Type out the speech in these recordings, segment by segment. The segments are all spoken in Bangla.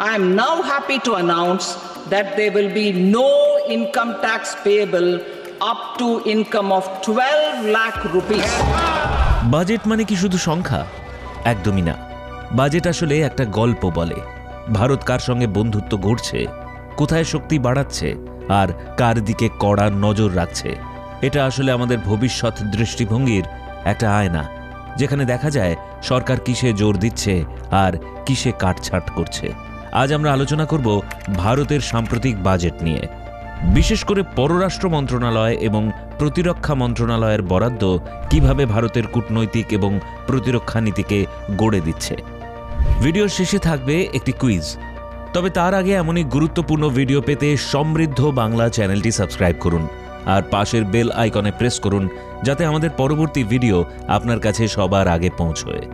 I am now happy to announce that there will be no income tax payable up to income of 12 lakh rupees. Budget মানে কি শুধু সংখ্যা? একদমই না। বাজেট আসলে একটা গল্প বলে। ভারত কার সঙ্গে বন্ধুত্ব গড়ছে, কোথায় শক্তি বাড়াচ্ছে আর কার দিকে কড়া নজর রাখছে। এটা আসলে আমাদের ভবিষ্যৎ দৃষ্টিভঙ্গির একটা আয়না, যেখানে দেখা যায় সরকার কিসে জোর দিচ্ছে আর কিসে কাটছাঁট করছে। আজ আমরা আলোচনা করব ভারতের সাম্প্রতিক বাজেট নিয়ে, বিশেষ করে পররাষ্ট্র মন্ত্রণালয় এবং প্রতিরক্ষা মন্ত্রণালয়ের বরাদ্দ কিভাবে ভারতের কূটনৈতিক এবং প্রতিরক্ষা নীতিকে গড়ে দিচ্ছে। ভিডিওর শেষে থাকবে একটি কুইজ। তবে তার আগে এমনই গুরুত্বপূর্ণ ভিডিও পেতে সমৃদ্ধ বাংলা চ্যানেলটি সাবস্ক্রাইব করুন আর পাশের বেল আইকনে প্রেস করুন, যাতে আমাদের পরবর্তী ভিডিও আপনার কাছে সবার আগে পৌঁছয়।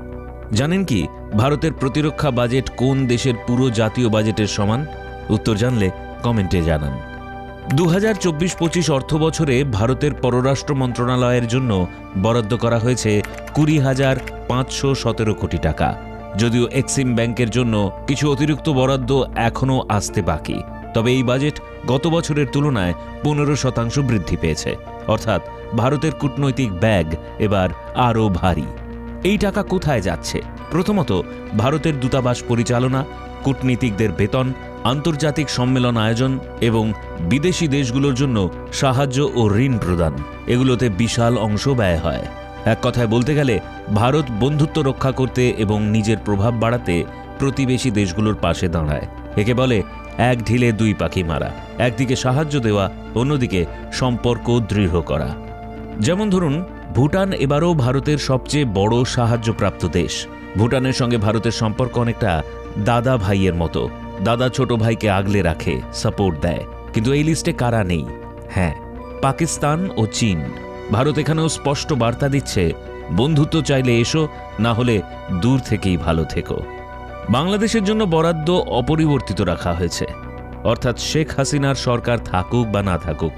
জানেন কি ভারতের প্রতিরক্ষা বাজেট কোন দেশের পুরো জাতীয় বাজেটের সমান? উত্তর জানলে কমেন্টে জানান। 2024-25 অর্থ বছরে ভারতের পররাষ্ট্র মন্ত্রণালয়ের জন্য বরাদ্দ করা হয়েছে 20,517 কোটি টাকা। যদিও এক্সিম ব্যাংকের জন্য কিছু অতিরিক্ত বরাদ্দ এখনও আসতে বাকি, তবে এই বাজেট গত বছরের তুলনায় 15% বৃদ্ধি পেয়েছে। অর্থাৎ ভারতের কূটনৈতিক ব্যাগ এবার আরও ভারী। এই টাকা কোথায় যাচ্ছে? প্রথমত, ভারতের দূতাবাস পরিচালনা, কূটনীতিকদের বেতন, আন্তর্জাতিক সম্মেলন আয়োজন এবং বিদেশি দেশগুলোর জন্য সাহায্য ও ঋণ প্রদান, এগুলোতে বিশাল অংশ ব্যয় হয়। এক কথায় বলতে গেলে ভারত বন্ধুত্ব রক্ষা করতে এবং নিজের প্রভাব বাড়াতে প্রতিবেশী দেশগুলোর পাশে দাঁড়ায়। একে বলে এক ঢিলে দুই পাখি মারা। একদিকে সাহায্য দেওয়া, অন্যদিকে সম্পর্ক দৃঢ় করা। যেমন ধরুন, ভুটান এবারও ভারতের সবচেয়ে বড় সাহায্যপ্রাপ্ত দেশ। ভুটানের সঙ্গে ভারতের সম্পর্ক অনেকটা দাদা ভাইয়ের মতো। দাদা ছোট ভাইকে আগলে রাখে, সাপোর্ট দেয়। কিন্তু এই লিস্টে কারা নেই? হ্যাঁ, পাকিস্তান ও চীন। ভারত এখানেও স্পষ্ট বার্তা দিচ্ছে, বন্ধুত্ব চাইলে এসো, না হলে দূর থেকেই ভালো থেকো। বাংলাদেশের জন্য বরাদ্দ অপরিবর্তিত রাখা হয়েছে। অর্থাৎ শেখ হাসিনার সরকার থাকুক বা না থাকুক,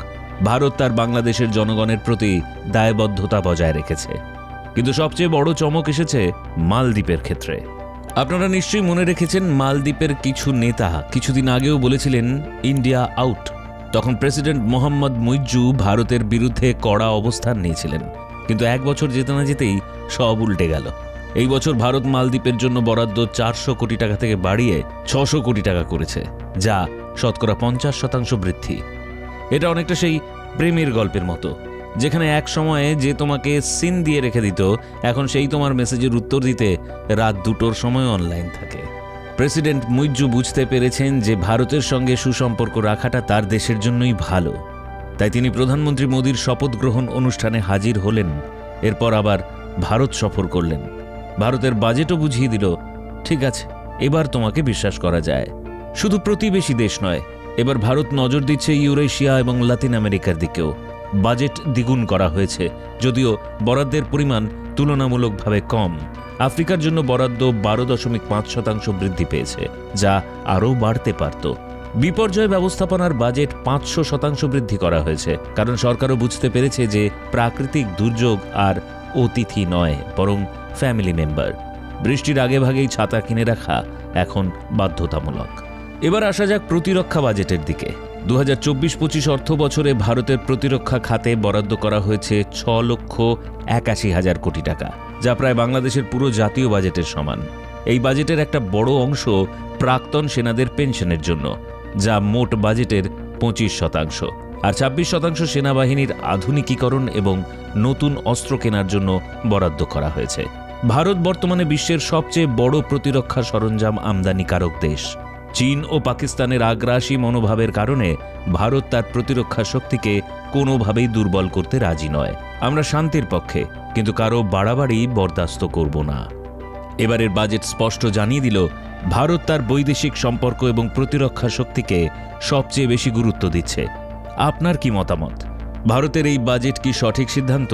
ভারত তার বাংলাদেশের জনগণের প্রতি দায়বদ্ধতা বজায় রেখেছে। কিন্তু সবচেয়ে বড় চমক এসেছে মালদ্বীপের ক্ষেত্রে। আপনারা নিশ্চয়ই মনে রেখেছেন, মালদ্বীপের কিছু নেতা কিছুদিন আগেও বলেছিলেন ইন্ডিয়া আউট। তখন প্রেসিডেন্ট মোহাম্মদ মুইজ্জু ভারতের বিরুদ্ধে কড়া অবস্থান নিয়েছিলেন। কিন্তু এক বছর যেতে না যেতেই সব উল্টে গেল। এই বছর ভারত মালদ্বীপের জন্য বরাদ্দ 400 কোটি টাকা থেকে বাড়িয়ে 600 কোটি টাকা করেছে, যা শতকরা 50% বৃদ্ধি। এটা অনেকটা সেই প্রেমের গল্পের মতো, যেখানে এক সময়ে যে তোমাকে সিন দিয়ে রেখে দিত, এখন সেই তোমার মেসেজের উত্তর দিতে রাত 2টোর সময় অনলাইন থাকে। প্রেসিডেন্ট মুইজ্জু বুঝতে পেরেছেন যে ভারতের সঙ্গে সুসম্পর্ক রাখাটা তার দেশের জন্যই ভালো। তাই তিনি প্রধানমন্ত্রী মোদির শপথ গ্রহণ অনুষ্ঠানে হাজির হলেন। এরপর আবার ভারত সফর করলেন। ভারতের বাজেটও বুঝিয়ে দিল, ঠিক আছে, এবার তোমাকে বিশ্বাস করা যায়। শুধু প্রতিবেশী দেশ নয়, এবার ভারত নজর দিচ্ছে ইউরেশিয়া এবং লাতিন আমেরিকার দিকেও। বাজেট দ্বিগুণ করা হয়েছে, যদিও বরাদ্দের পরিমাণ তুলনামূলকভাবে কম। আফ্রিকার জন্য বরাদ্দ 12.5% বৃদ্ধি পেয়েছে, যা আরও বাড়তে পারত। বিপর্যয় ব্যবস্থাপনার বাজেট 500% বৃদ্ধি করা হয়েছে, কারণ সরকারও বুঝতে পেরেছে যে প্রাকৃতিক দুর্যোগ আর অতিথি নয়, বরং ফ্যামিলি মেম্বার। বৃষ্টির আগেভাগেই ছাতা কিনে রাখা এখন বাধ্যতামূলক। এবার আসা যাক প্রতিরক্ষা বাজেটের দিকে। 2024-25 অর্থ বছরে ভারতের প্রতিরক্ষা খাতে বরাদ্দ করা হয়েছে 6,81,000 কোটি টাকা, যা প্রায় বাংলাদেশের পুরো জাতীয় বাজেটের সমান। এই বাজেটের একটা বড় অংশ প্রাক্তন সেনাদের পেনশনের জন্য, যা মোট বাজেটের 25%, আর 26% সেনাবাহিনীর আধুনিকীকরণ এবং নতুন অস্ত্র কেনার জন্য বরাদ্দ করা হয়েছে। ভারত বর্তমানে বিশ্বের সবচেয়ে বড় প্রতিরক্ষা সরঞ্জাম আমদানিকারক দেশ। চীন ও পাকিস্তানের আগ্রাসী মনোভাবের কারণে ভারত তার প্রতিরক্ষা শক্তিকে কোনোভাবেই দুর্বল করতে রাজি নয়। আমরা শান্তির পক্ষে, কিন্তু কারো বাড়াবাড়ি বরদাস্ত করব না। এবারের বাজেট স্পষ্ট জানিয়ে দিল, ভারত তার বৈদেশিক সম্পর্ক এবং প্রতিরক্ষা শক্তিকে সবচেয়ে বেশি গুরুত্ব দিচ্ছে। আপনার কি মতামত? ভারতের এই বাজেট কি সঠিক সিদ্ধান্ত,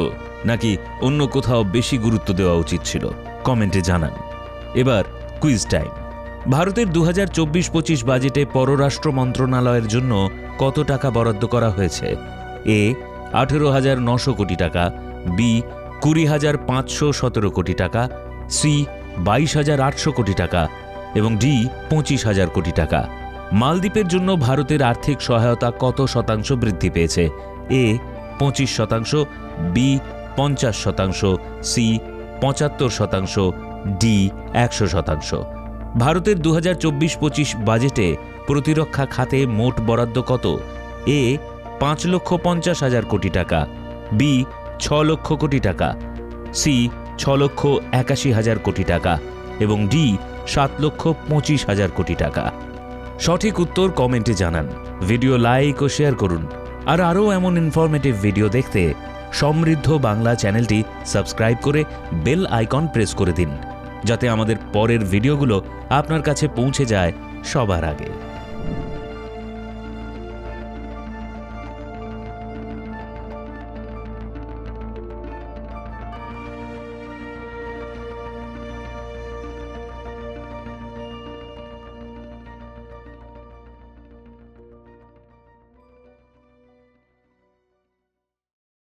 নাকি অন্য কোথাও বেশি গুরুত্ব দেওয়া উচিত ছিল? কমেন্টে জানান। এবার কুইজ টাইম। ভারতের 2024-25 বাজেটে পররাষ্ট্র মন্ত্রণালয়ের জন্য কত টাকা বরাদ্দ করা হয়েছে? এ 18,900 কোটি টাকা, বি 20,517 কোটি টাকা, সি 22,800 কোটি টাকা, এবং ডি 25,000 কোটি টাকা। মালদ্বীপের জন্য ভারতের আর্থিক সহায়তা কত শতাংশ বৃদ্ধি পেয়েছে? এ 25%, বি 50%, সি 75%, ডি 100%। ভারতের 2024-25 বাজেটে প্রতিরক্ষা খাতে মোট বরাদ্দ কত? এ 5,50,000 কোটি টাকা, বি 6 লক্ষ কোটি টাকা, সি 6,81,000 কোটি টাকা এবং ডি 7,25,000 কোটি টাকা। সঠিক উত্তর কমেন্টে জানান, ভিডিও লাইক ও শেয়ার করুন। আর আরও এমন ইনফরমেটিভ ভিডিও দেখতে সমৃদ্ধ বাংলা চ্যানেলটি সাবস্ক্রাইব করে বেল আইকন প্রেস করে দিন, যাতে আমাদের পরের ভিডিওগুলো আপনার কাছে পৌঁছে যায় সবার আগে।